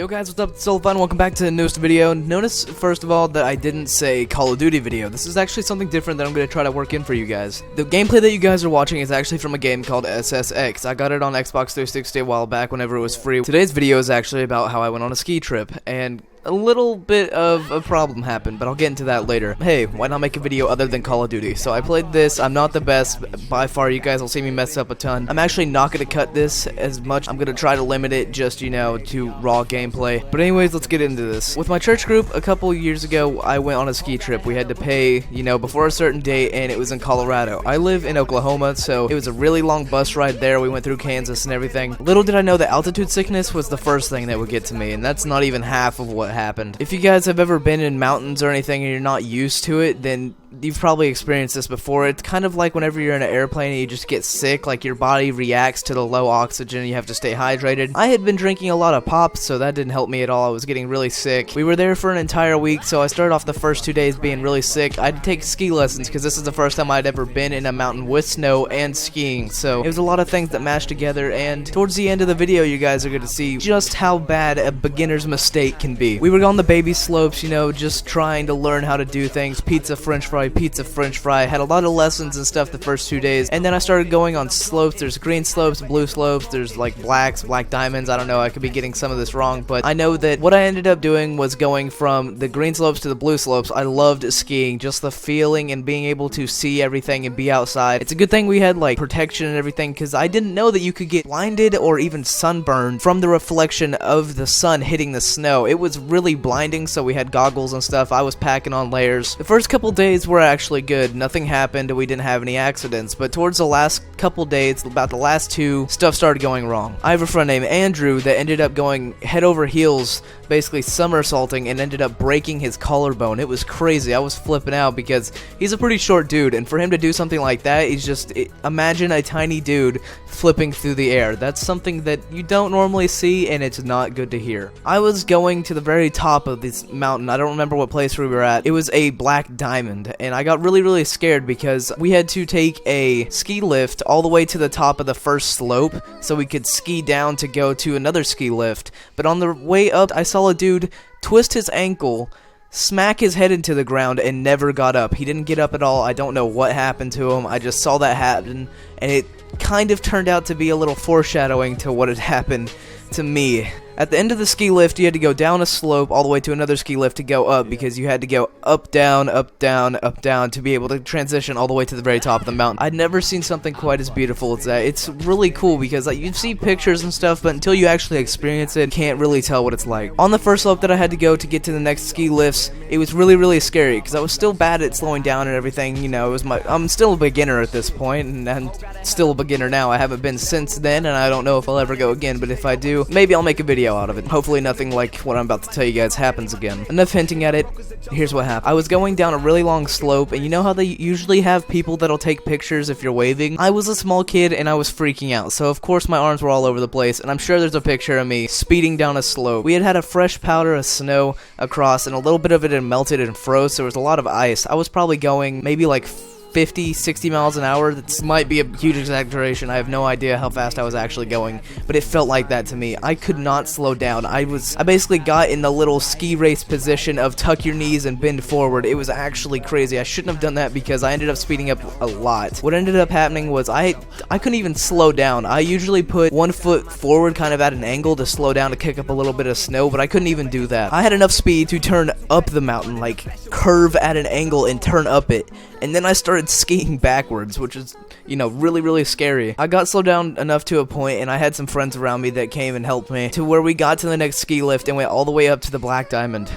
Yo guys, what's up? It's Soul Fun. Welcome back to the newest video. Notice, first of all, that I didn't say Call of Duty video. This is actually something different that I'm going to try to work in for you guys. The gameplay that you guys are watching is actually from a game called SSX. I got it on Xbox 360 a while back whenever it was free. Today's video is actually about how I went on a ski trip, and a little bit of a problem happened, but I'll get into that later. Hey, why not make a video other than Call of Duty? So I played this. I'm not the best by far. You guys will see me mess up a ton. I'm actually not going to cut this as much. I'm going to try to limit it just, you know, to raw gameplay. But anyways, let's get into this. With my church group, a couple years ago, I went on a ski trip. We had to pay, you know, before a certain date, and it was in Colorado. I live in Oklahoma, so it was a really long bus ride there. We went through Kansas and everything. Little did I know that altitude sickness was the first thing that would get to me, and that's not even half of what happened. If you guys have ever been in mountains or anything and you're not used to it, then you've probably experienced this before. It's kind of like whenever you're in an airplane and you just get sick, like your body reacts to the low oxygen, you have to stay hydrated. I had been drinking a lot of pop, so that didn't help me at all. I was getting really sick. We were there for an entire week, so I started off the first 2 days being really sick. I had to take ski lessons because this is the first time I'd ever been in a mountain with snow and skiing, so it was a lot of things that mashed together, and towards the end of the video you guys are going to see just how bad a beginner's mistake can be. We were on the baby slopes, you know, just trying to learn how to do things. Pizza, french fry, had a lot of lessons and stuff the first 2 days, and then I started going on slopes. There's green slopes, blue slopes, there's like black diamonds. I don't know, I could be getting some of this wrong, but I know that what I ended up doing was going from the green slopes to the blue slopes. I loved skiing, just the feeling and being able to see everything and be outside. It's a good thing we had like protection and everything, because I didn't know that you could get blinded or even sunburned from the reflection of the sun hitting the snow. It was really blinding, so we had goggles and stuff. I was packing on layers. The first couple days were actually good. Nothing happened. We didn't have any accidents, but towards the last couple days, about the last two, stuff started going wrong. I have a friend named Andrew that ended up going head over heels, basically somersaulting, and ended up breaking his collarbone. It was crazy. I was flipping out because he's a pretty short dude, and for him to do something like that, he's just, imagine a tiny dude flipping through the air. That's something that you don't normally see, and it's not good to hear. I was going to the very top of this mountain. I don't remember what place we were at. It was a black diamond, and I got really scared because we had to take a ski lift all the way to the top of the first slope so we could ski down to go to another ski lift. But on the way up, I saw a dude twist his ankle, smack his head into the ground, and never got up. He didn't get up at all. I don't know what happened to him. I just saw that happen, and it kind of turned out to be a little foreshadowing to what had happened to me. At the end of the ski lift, you had to go down a slope all the way to another ski lift to go up, because you had to go up, down, up, down, up, down to be able to transition all the way to the very top of the mountain. I'd never seen something quite as beautiful as that. It's really cool because like you see pictures and stuff, but until you actually experience it, you can't really tell what it's like. On the first slope that I had to go to get to the next ski lifts, it was really scary because I was still bad at slowing down and everything. You know, I'm still a beginner at this point, and I'm still a beginner now. I haven't been since then, and I don't know if I'll ever go again, but if I do, maybe I'll make a video out of it. Hopefully nothing like what I'm about to tell you guys happens again. Enough hinting at it. Here's what happened. I was going down a really long slope, and you know how they usually have people that'll take pictures if you're waving? I was a small kid and I was freaking out, so of course my arms were all over the place, and I'm sure there's a picture of me speeding down a slope. We had a fresh powder of snow across, and a little bit of it had melted and froze, so there was a lot of ice. I was probably going maybe like 50, 60 miles an hour. This might be a huge exaggeration. I have no idea how fast I was actually going, but it felt like that to me. I could not slow down. I basically got in the little ski race position of tuck your knees and bend forward. It was actually crazy. I shouldn't have done that because I ended up speeding up a lot. What ended up happening was I couldn't even slow down. I usually put 1 foot forward kind of at an angle to slow down to kick up a little bit of snow, but I couldn't even do that. I had enough speed to turn up the mountain, like curve at an angle and turn up it, and then I started skiing backwards, which is, you know, really scary. I got slowed down enough to a point, and I had some friends around me that came and helped me to where we got to the next ski lift and went all the way up to the Black Diamond.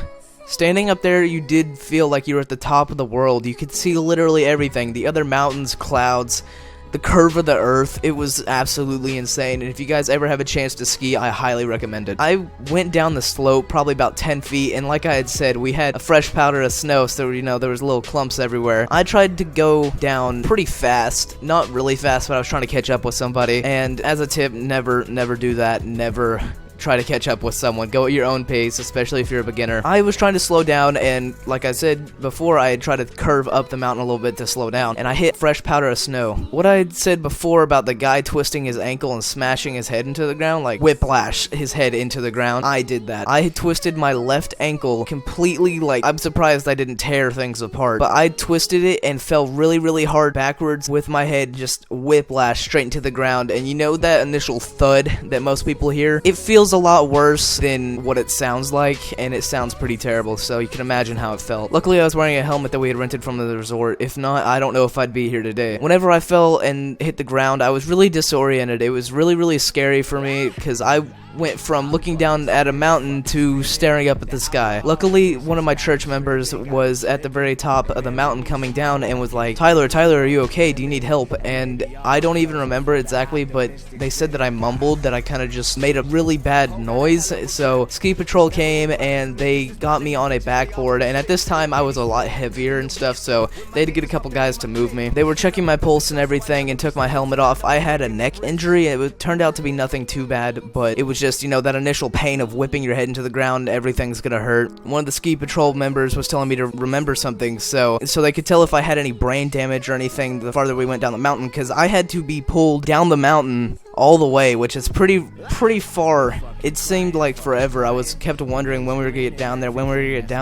Standing up there, you did feel like you were at the top of the world. You could see literally everything, the other mountains, clouds, the curve of the earth. It was absolutely insane, and if you guys ever have a chance to ski, I highly recommend it. I went down the slope probably about 10 feet, and like I had said, we had a fresh powder of snow, so you know there was little clumps everywhere. I tried to go down pretty fast, not really fast, but I was trying to catch up with somebody, and as a tip, never do that. Never try to catch up with someone. Go at your own pace, especially if you're a beginner. I was trying to slow down, and like I said before, I had tried to curve up the mountain a little bit to slow down, and I hit fresh powder of snow. What I had said before about the guy twisting his ankle and smashing his head into the ground, like whiplash his head into the ground, I did that. I had twisted my left ankle completely, like, I'm surprised I didn't tear things apart, but I twisted it and fell really, really hard backwards with my head just whiplash straight into the ground, and you know that initial thud that most people hear? It feels a lot worse than what it sounds like, and it sounds pretty terrible, so you can imagine how it felt. Luckily, I was wearing a helmet that we had rented from the resort. If not, I don't know if I'd be here today. Whenever I fell and hit the ground, I was really disoriented. It was really, really scary for me, because I went from looking down at a mountain to staring up at the sky. Luckily, one of my church members was at the very top of the mountain coming down and was like, Tyler, are you okay? Do you need help? And I don't even remember exactly, but they said that I mumbled, that I kind of just made a really bad noise. So ski patrol came and they got me on a backboard, and at this time I was a lot heavier and stuff, so they had to get a couple guys to move me. They were checking my pulse and everything and took my helmet off. I had a neck injury. It turned out to be nothing too bad, but it was just, you know, that initial pain of whipping your head into the ground, everything's gonna hurt. One of the ski patrol members was telling me to remember something, so they could tell if I had any brain damage or anything the farther we went down the mountain, because I had to be pulled down the mountain all the way, which is pretty far. It seemed like forever. I was kept wondering when we were gonna get down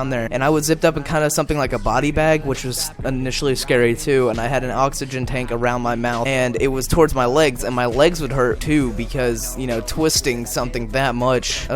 there, and I was zipped up in kind of something like a body bag, which was initially scary too, and I had an oxygen tank around my mouth, and it was towards my legs, and my legs would hurt too, because, you know, twisting something that much,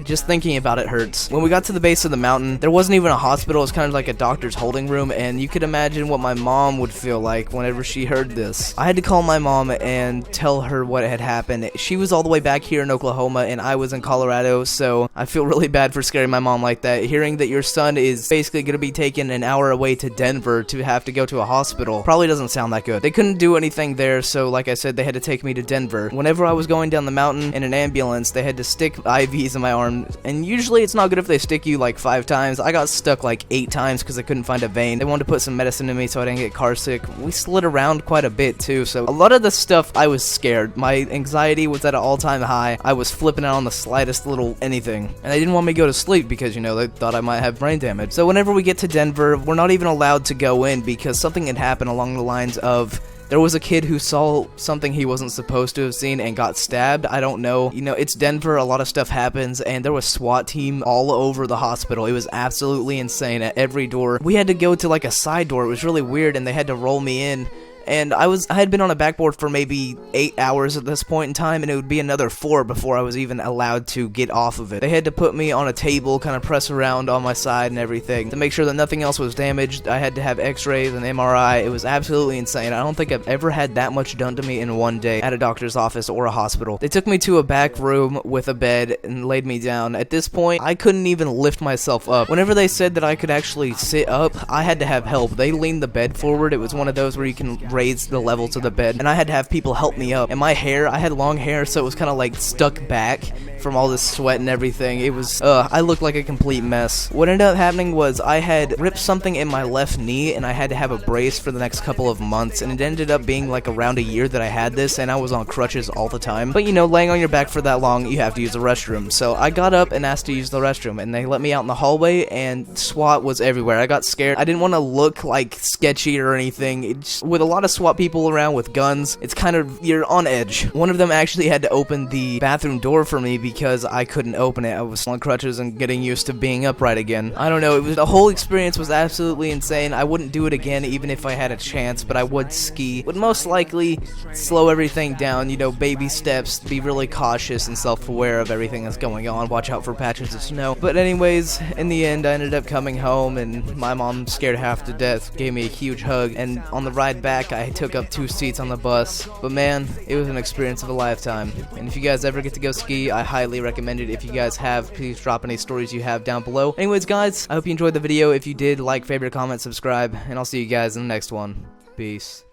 just thinking about it hurts. When we got to the base of the mountain, there wasn't even a hospital. It was kind of like a doctor's holding room, and you could imagine what my mom would feel like whenever she heard this. I had to call my mom and tell her what had happened. She was all the way back here in Oklahoma, and I was in Colorado, so I feel really bad for scaring my mom like that. Hearing that your son is basically going to be taken an hour away to Denver to have to go to a hospital probably doesn't sound that good. They couldn't do anything there, so like I said, they had to take me to Denver. Whenever I was going down the mountain in an ambulance, they had to stick IVs in my arm, and usually it's not good if they stick you like 5 times. I got stuck like 8 times because I couldn't find a vein. They wanted to put some medicine in me so I didn't get car sick. We slid around quite a bit too, so a lot of the stuff I was scared. My anxiety was at an all-time high. I was flipping out on the slightest little anything, and they didn't want me to go to sleep because, you know, they thought I might have brain damage. So whenever we get to Denver, we're not even allowed to go in because something had happened along the lines of there was a kid who saw something he wasn't supposed to have seen and got stabbed. I don't know. You know, it's Denver, a lot of stuff happens, and there was SWAT team all over the hospital. It was absolutely insane at every door. We had to go to like a side door. It was really weird, and they had to roll me in. And I had been on a backboard for maybe 8 hours at this point in time, and it would be another 4 before I was even allowed to get off of it. They had to put me on a table, kind of press around on my side and everything to make sure that nothing else was damaged. I had to have x-rays and MRI. It was absolutely insane. I don't think I've ever had that much done to me in one day at a doctor's office or a hospital. They took me to a back room with a bed and laid me down. At this point, I couldn't even lift myself up. Whenever they said that I could actually sit up, I had to have help. They leaned the bed forward. It was one of those where you can raise the levels of the bed, and I had to have people help me up. And my hair, I had long hair, so it was kind of like stuck back from all this sweat and everything. It was, I looked like a complete mess. What ended up happening was I had ripped something in my left knee, and I had to have a brace for the next couple of months, and it ended up being like around a year that I had this, and I was on crutches all the time. But you know, laying on your back for that long, you have to use the restroom. So I got up and asked to use the restroom, and they let me out in the hallway, and SWAT was everywhere. I got scared. I didn't want to look like sketchy or anything. With a lot of SWAT people around with guns, it's kind of, you're on edge. One of them actually had to open the bathroom door for me because I couldn't open it. I was on crutches and getting used to being upright again. I don't know, the whole experience was absolutely insane. I wouldn't do it again even if I had a chance, but I would ski. Would most likely slow everything down, you know, baby steps, be really cautious and self-aware of everything that's going on, watch out for patches of snow. But anyways, in the end, I ended up coming home, and my mom, scared half to death, gave me a huge hug, and on the ride back, I took up 2 seats on the bus. But man, it was an experience of a lifetime. And if you guys ever get to go ski, I highly recommend it. If you guys have, please drop any stories you have down below. Anyways guys, I hope you enjoyed the video. If you did, like, favorite, comment, subscribe, and I'll see you guys in the next one. Peace.